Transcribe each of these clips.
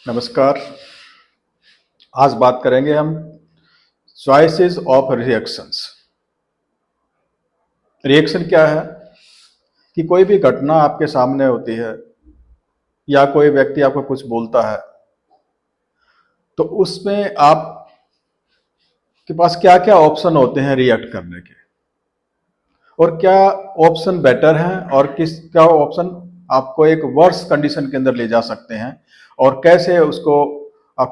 नमस्कार। आज बात करेंगे हम चॉइसेस ऑफ रिएक्शंस। रिएक्शन क्या है कि कोई भी घटना आपके सामने होती है या कोई व्यक्ति आपको कुछ बोलता है तो उसमें आप के पास क्या क्या ऑप्शन होते हैं रिएक्ट करने के, और क्या ऑप्शन बेटर है और किस क्या ऑप्शन आपको एक वर्स कंडीशन के अंदर ले जा सकते हैं, और कैसे उसको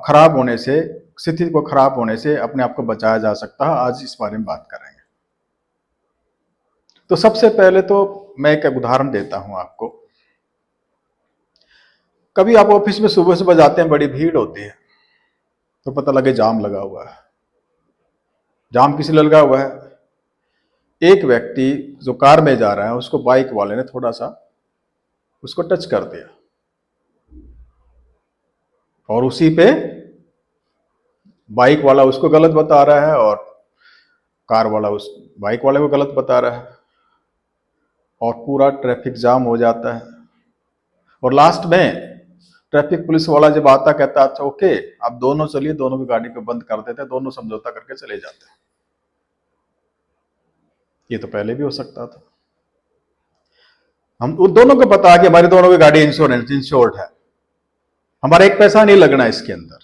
खराब होने से, स्थिति को खराब होने से अपने आप को बचाया जा सकता है। आज इस बारे में बात करेंगे। तो सबसे पहले तो मैं एक उदाहरण देता हूं आपको। कभी आप ऑफिस में सुबह सुबह जाते हैं, बड़ी भीड़ होती है, तो पता लगे जाम लगा हुआ है। जाम किस लिए लगा हुआ है? एक व्यक्ति जो कार में जा रहा है उसको बाइक वाले ने थोड़ा सा उसको टच कर दिया, और उसी पे बाइक वाला उसको गलत बता रहा है और कार वाला उस बाइक वाले को गलत बता रहा है, और पूरा ट्रैफिक जाम हो जाता है। और लास्ट में ट्रैफिक पुलिस वाला जब आता, कहता अच्छा ओके आप दोनों चलिए, दोनों की गाड़ी को बंद कर देते हैं, दोनों समझौता करके चले जाते हैं। ये तो पहले भी हो सकता था। हम उन दोनों को पता कि हमारी दोनों की गाड़ी इंश्योर्ड है, हमारा एक पैसा नहीं लगना इसके अंदर,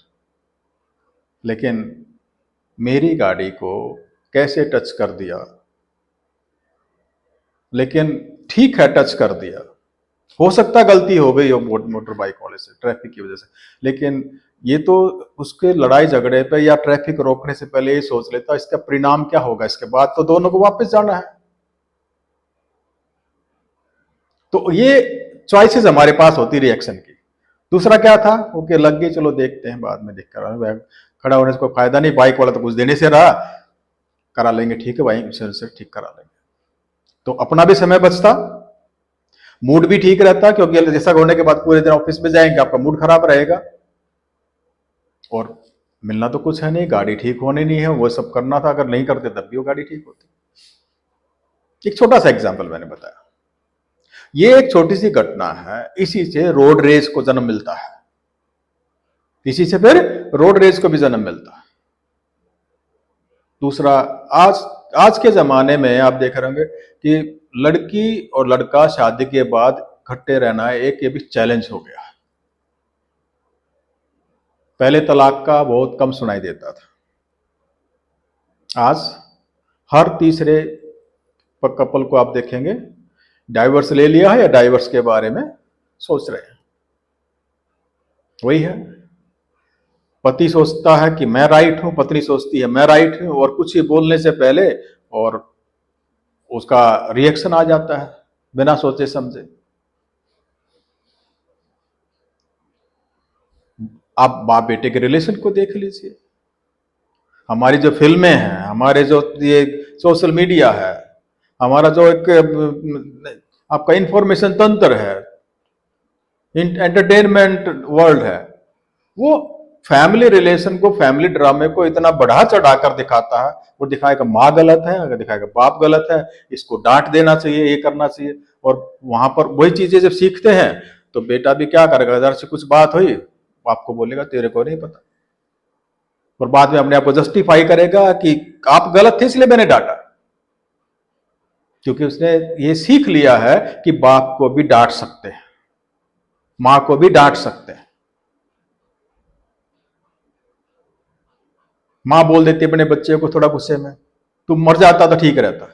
लेकिन मेरी गाड़ी को कैसे टच कर दिया। लेकिन ठीक है, टच कर दिया, हो सकता गलती हो गई हो मोटर बाइक वाले से ट्रैफिक की वजह से, लेकिन ये तो उसके लड़ाई झगड़े पे या ट्रैफिक रोकने से पहले ये सोच लेता इसका परिणाम क्या होगा, इसके बाद तो दोनों को वापस जाना है। तो ये चॉइसेस हमारे पास होती रिएक्शन की। दूसरा क्या था? ओके लग गई, चलो देखते हैं, बाद में देख कर, खड़ा होने से कोई फायदा नहीं, बाइक वाला तो कुछ देने से रहा, करा लेंगे, ठीक है भाई इंश्योरेंस से ठीक करा लेंगे। तो अपना भी समय बचता, मूड भी ठीक रहता, क्योंकि जैसा होने के बाद पूरे दिन ऑफिस में जाएंगे, आपका मूड खराब रहेगा, और मिलना तो कुछ है नहीं, गाड़ी ठीक होनी नहीं है, वो सब करना था, अगर नहीं करते तब भी वो गाड़ी ठीक होती। एक छोटा सा एग्जांपल मैंने बताया, ये एक छोटी सी घटना है, इसी से रोड रेस को जन्म मिलता है, इसी से फिर रोड रेस को भी जन्म मिलता है। दूसरा, आज आज के जमाने में आप देख रहे होंगे कि लड़की और लड़का शादी के बाद इकट्ठे रहना एक ये भी चैलेंज हो गया है। पहले तलाक का बहुत कम सुनाई देता था, आज हर तीसरे कपल को आप देखेंगे डाइवर्स ले लिया है या डाइवर्स के बारे में सोच रहे हैं। वही है, पति सोचता है कि मैं राइट हूं, पत्नी सोचती है मैं राइट हूं, और कुछ ही बोलने से पहले और उसका रिएक्शन आ जाता है बिना सोचे समझे। आप बाप बेटे के रिलेशन को देख लीजिए, हमारी जो फिल्में हैं, हमारे जो ये सोशल मीडिया है, हमारा जो एक आपका इंफॉर्मेशन तंत्र है, एंटरटेनमेंट वर्ल्ड है, वो फैमिली रिलेशन को, फैमिली ड्रामे को इतना बढ़ा चढ़ाकर दिखाता है। वो दिखाएगा माँ गलत है, अगर दिखाएगा बाप गलत है, इसको डांट देना चाहिए, ये करना चाहिए, और वहां पर वही चीजें जब सीखते हैं तो बेटा भी क्या करेगा, अगर से कुछ बात हुई आपको बोलेगा तेरे को नहीं पता, और बाद में अपने आप को जस्टिफाई करेगा कि आप गलत थे इसलिए मैंने डांटा, क्योंकि उसने ये सीख लिया है कि बाप को भी डांट सकते हैं, मां को भी डांट सकते हैं। मां बोल देती है अपने बच्चे को थोड़ा गुस्से में, तू मर जाता तो ठीक रहता,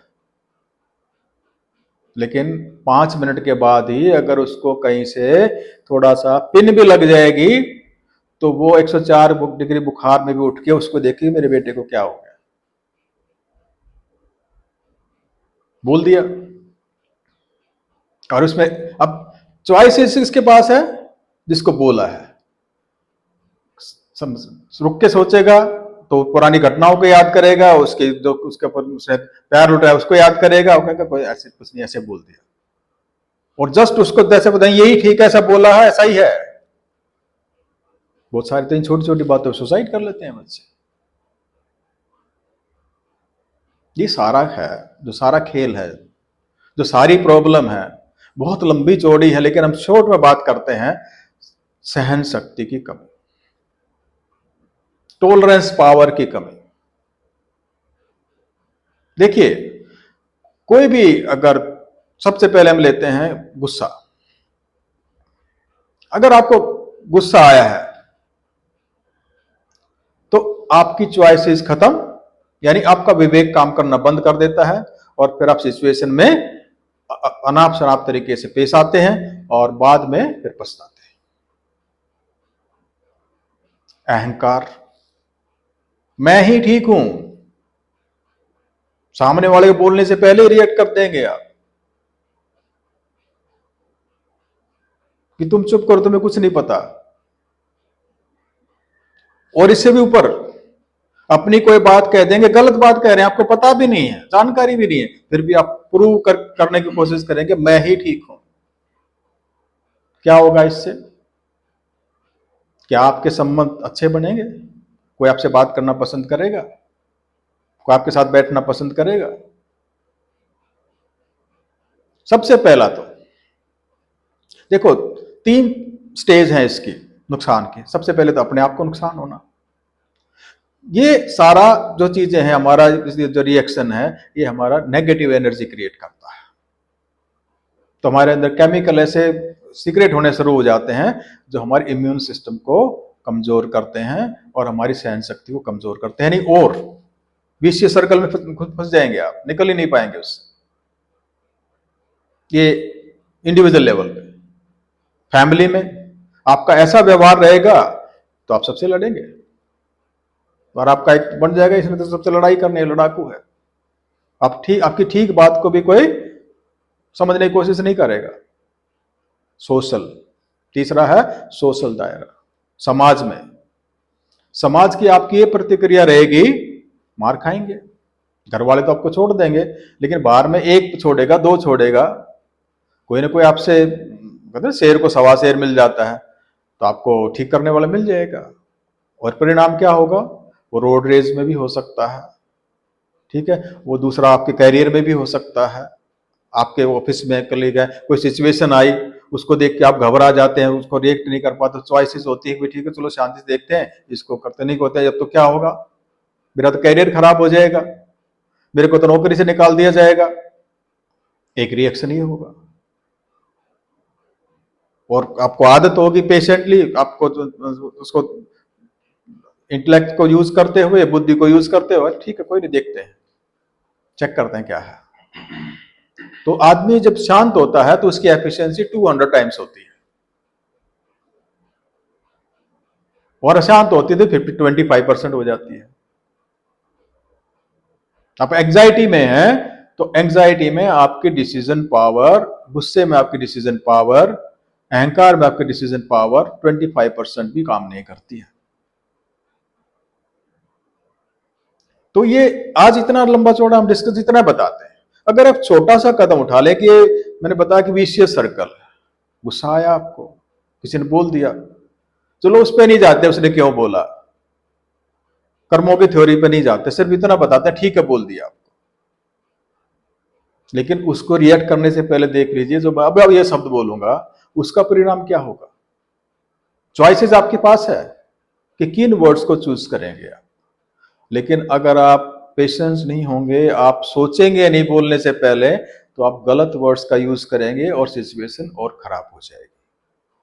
लेकिन 5 मिनट के बाद ही अगर उसको कहीं से थोड़ा सा पिन भी लग जाएगी तो वो 104 डिग्री बुखार में भी उठ के उसको देखिए मेरे बेटे को क्या हो गया, बोल दिया। और उसमें अब चॉइस इसके पास है, जिसको बोला है रुक के सोचेगा तो पुरानी घटनाओं को याद करेगा, उसके जो उसके ऊपर उसने प्यार उठ रहा है उसको याद करेगा, और कहेगा कोई ऐसे कुछ नहीं, ऐसे बोल दिया, और जस्ट उसको जैसे बताएं यही ठीक है, ऐसा बोला है, ऐसा ही है। बहुत सारी तो इन छोटी छोटी बातों सुसाइड कर लेते हैं बच्चे। ये सारा है, जो सारा खेल है, जो सारी प्रॉब्लम है, बहुत लंबी चौड़ी है, लेकिन हम शॉर्ट में बात करते हैं सहन शक्ति की कमी। टॉलरेंस पावर की कमी। देखिए, कोई भी अगर, सबसे पहले हम लेते हैं गुस्सा। अगर आपको गुस्सा आया है तो आपकी चॉइसेस खत्म, यानी आपका विवेक काम करना बंद कर देता है और फिर आप सिचुएशन में अनाप शनाप तरीके से पेश आते हैं और बाद में फिर पछताते हैं। अहंकार, मैं ही ठीक हूं, सामने वाले को बोलने से पहले रिएक्ट कर देंगे आप कि तुम चुप करो, तुम्हें कुछ नहीं पता। और इससे भी ऊपर अपनी कोई बात कह देंगे, गलत बात कह रहे हैं, आपको पता भी नहीं है, जानकारी भी नहीं है, फिर भी आप प्रूव करने की कोशिश करेंगे मैं ही ठीक हूं। क्या होगा इससे? क्या आपके संबंध अच्छे बनेंगे? कोई आपसे बात करना पसंद करेगा? कोई आपके साथ बैठना पसंद करेगा? सबसे पहला तो देखो, 3 स्टेज हैं इसकी नुकसान की। सबसे पहले तो अपने आप को नुकसान होना। ये सारा जो चीजें हैं, हमारा जो रिएक्शन है, ये हमारा नेगेटिव एनर्जी क्रिएट करता है। तो हमारे अंदर केमिकल ऐसे सीक्रेट होने शुरू हो जाते हैं जो हमारे इम्यून सिस्टम को कमजोर करते हैं और हमारी सहन शक्ति को कमजोर करते हैं। नहीं, और विषय सर्कल में खुद फंस जाएंगे, आप निकल ही नहीं पाएंगे उससे। ये इंडिविजुअल लेवल पे। फैमिली में आपका ऐसा व्यवहार रहेगा तो आप सबसे लड़ेंगे, और आपका एक बन जाएगा इसने तो सबसे लड़ाई करनी है, लड़ाकू है। आपकी ठीक बात को भी कोई समझने की कोशिश नहीं करेगा। सोशल, तीसरा है सोशल दायरा। समाज की आपकी ये प्रतिक्रिया रहेगी, मार खाएंगे। घर वाले तो आपको छोड़ देंगे, लेकिन बाहर में 1 छोड़ेगा, 2 छोड़ेगा, कोई ना कोई आपसे, कहते हैं शेर को सवा शेर मिल जाता है, तो आपको ठीक करने वाला मिल जाएगा। और परिणाम क्या होगा? वो रोड रेज में भी हो सकता है, ठीक है, वो दूसरा आपके कैरियर में भी हो सकता है। आपके ऑफिस में कलीग है, कोई सिचुएशन आई, उसको देख के आप घबरा जाते हैं, उसको रिएक्ट नहीं कर पाते, चॉइसेस होती है कि ठीक है चलो शांति से देखते हैं, इसको करते नहीं होते हैं, जब तो क्या होगा, मेरा तो कैरियर खराब हो जाएगा, मेरे को तो नौकरी से निकाल दिया जाएगा। एक रिएक्शन ही होगा। और आपको आदत होगी पेशेंटली, आपको उसको इंटेलेक्ट को यूज करते हुए, बुद्धि को यूज करते हुए, ठीक है कोई नहीं, देखते हैं, चेक करते हैं क्या है। तो आदमी जब शांत होता है तो उसकी एफिशिएंसी 200 टाइम्स होती है, और अशांत होती है तो 25% हो जाती है। आप एंजाइटी में हैं तो एंजाइटी में आपकी डिसीजन पावर, गुस्से में आपकी डिसीजन पावर, अहंकार में आपकी डिसीजन पावर 25% भी काम नहीं करती है। तो ये आज इतना लंबा चौड़ा हम डिस्कस इतना बताते हैं। अगर आप छोटा सा कदम उठा लें कि मैंने बताया कि विशियस सर्कल, गुस्सा आया आपको, किसी ने बोल दिया, चलो उस पर नहीं जाते उसने क्यों बोला, कर्मों की थ्योरी पे नहीं जाते, सिर्फ इतना बताते हैं ठीक है बोल दिया आपको, लेकिन उसको रिएक्ट करने से पहले देख लीजिए जो अब ये शब्द बोलूंगा उसका परिणाम क्या होगा। चॉइसेस आपके पास है कि किन वर्ड्स को चूज करेंगे आप, लेकिन अगर आप पेशेंस नहीं होंगे, आप सोचेंगे नहीं बोलने से पहले, तो आप गलत वर्ड्स का यूज करेंगे और सिचुएशन और खराब हो जाएगी।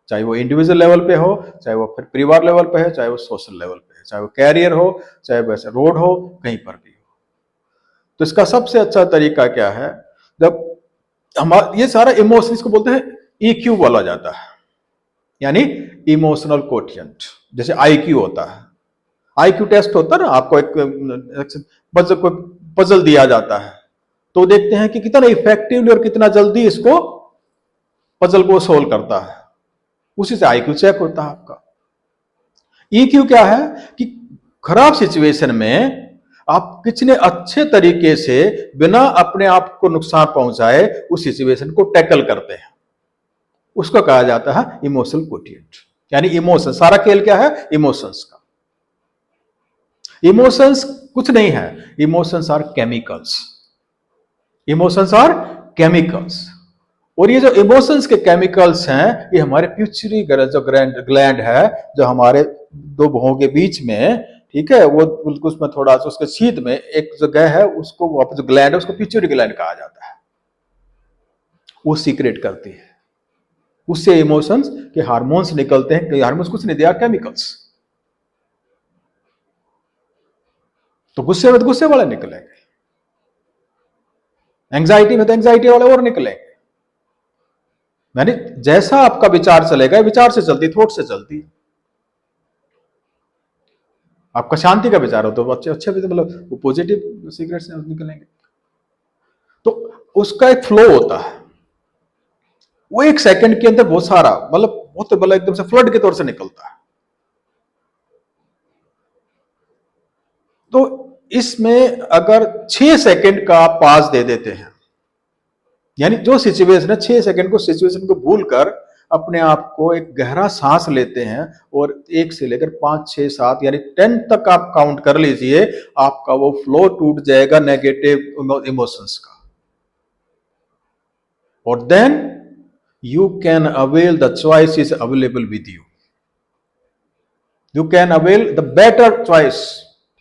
चाहे वो इंडिविजुअल लेवल पे हो, चाहे वो फिर परिवार लेवल पे है, चाहे वो सोशल लेवल पे है, चाहे वो कैरियर हो, चाहे वैसे रोड हो, कहीं पर भी हो। तो इसका सबसे अच्छा तरीका क्या है, जब हमारा ये सारा इमोशंस को बोलते हैं EQ बोला जाता है, यानी इमोशनल कोटिएंट। जैसे IQ होता है, IQ टेस्ट होता है ना, आपको एक पजल दिया जाता है तो देखते हैं कि कितना इफेक्टिवली और कितना जल्दी इसको पजल को सोल्व करता है, उसी से IQ चेक होता है आपका। EQ क्या है कि खराब सिचुएशन में आप कितने अच्छे तरीके से बिना अपने आप को नुकसान पहुंचाए उस सिचुएशन को टैकल करते हैं, उसको कहा जाता है इमोशनल कोटिएंट। यानी इमोशन, सारा खेल क्या है, इमोशंस का। इमोशंस कुछ नहीं है, emotions are chemicals, emotions are chemicals. और ये जो इमोशंस के केमिकल्स हैं, ये हमारे प्यूचरी जो ग्लैंड है, जो हमारे 2 भुवों के बीच में ठीक है, वो बिल्कुल उसमें थोड़ा सा उसके शीत में एक जगह है, उसको वापस जो ग्लैंड है उसको पिट्यूटरी ग्लैंड कहा जाता है, वो सीक्रेट करती है। उससे इमोशंस के हार्मोन्स निकलते हैं, कि हार्मोन्स कुछ नहीं, दे आर केमिकल्स। तो गुस्से में तो गुस्से वाले निकलेंगे, एंग्जाइटी में तो एंग्जाइटी वाले और निकलेंगे। यानी जैसा आपका विचार चलेगा, विचार से चलती, थॉट से चलती। आपका शांति का विचार हो तो अच्छे अच्छे मतलब वो पॉजिटिव सीक्रेट से निकलेंगे। तो उसका एक फ्लो होता है, वो एक सेकंड के अंदर बहुत सारा मतलब एकदम से फ्लड के तौर से निकलता है। तो इसमें अगर 6 सेकंड का आप पास दे देते हैं, यानी जो सिचुएशन है 6 सेकंड को सिचुएशन को भूलकर अपने आप को एक गहरा सांस लेते हैं और 1 से लेकर 5, 6, 7 यानी 10 तक आप काउंट कर लीजिए, आपका वो फ्लो टूट जाएगा नेगेटिव इमोशंस का। और then you can avail the choice is available with you, you can avail the better choice.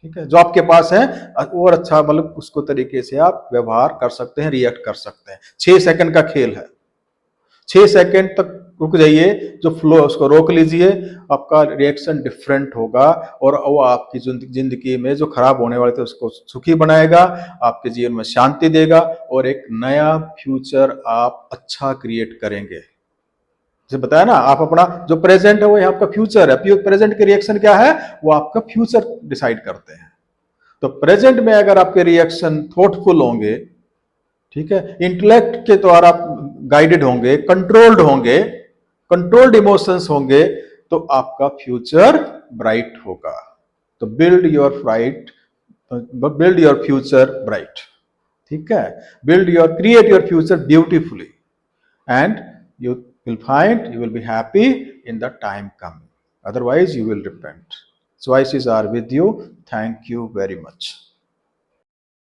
ठीक है, जो आपके पास है और अच्छा मतलब उसको तरीके से आप व्यवहार कर सकते हैं, रिएक्ट कर सकते हैं। 6 सेकंड का खेल है, 6 सेकंड तक रुक जाइए, जो फ्लो है उसको रोक लीजिए, आपका रिएक्शन डिफरेंट होगा और वो आपकी जिंदगी में जो खराब होने वाले थे उसको सुखी बनाएगा, आपके जीवन में शांति देगा और एक नया फ्यूचर आप अच्छा क्रिएट करेंगे। जैसे बताया ना, आप अपना जो प्रेजेंट है वो आपका फ्यूचर है, प्रेजेंट के रिएक्शन क्या है वो आपका फ्यूचर डिसाइड करते हैं। तो प्रेजेंट में अगर आपके रिएक्शन थॉटफुल होंगे, ठीक है, इंटेलेक्ट के द्वारा गाइडेड होंगे, कंट्रोल्ड होंगे, कंट्रोल्ड इमोशंस होंगे, तो आपका फ्यूचर ब्राइट होगा। तो बिल्ड योर फ्यूचर ब्राइट। ठीक है, create your future beautifully and you you will be happy in the time coming. Otherwise, you will repent. Choices are with you. Thank you very much.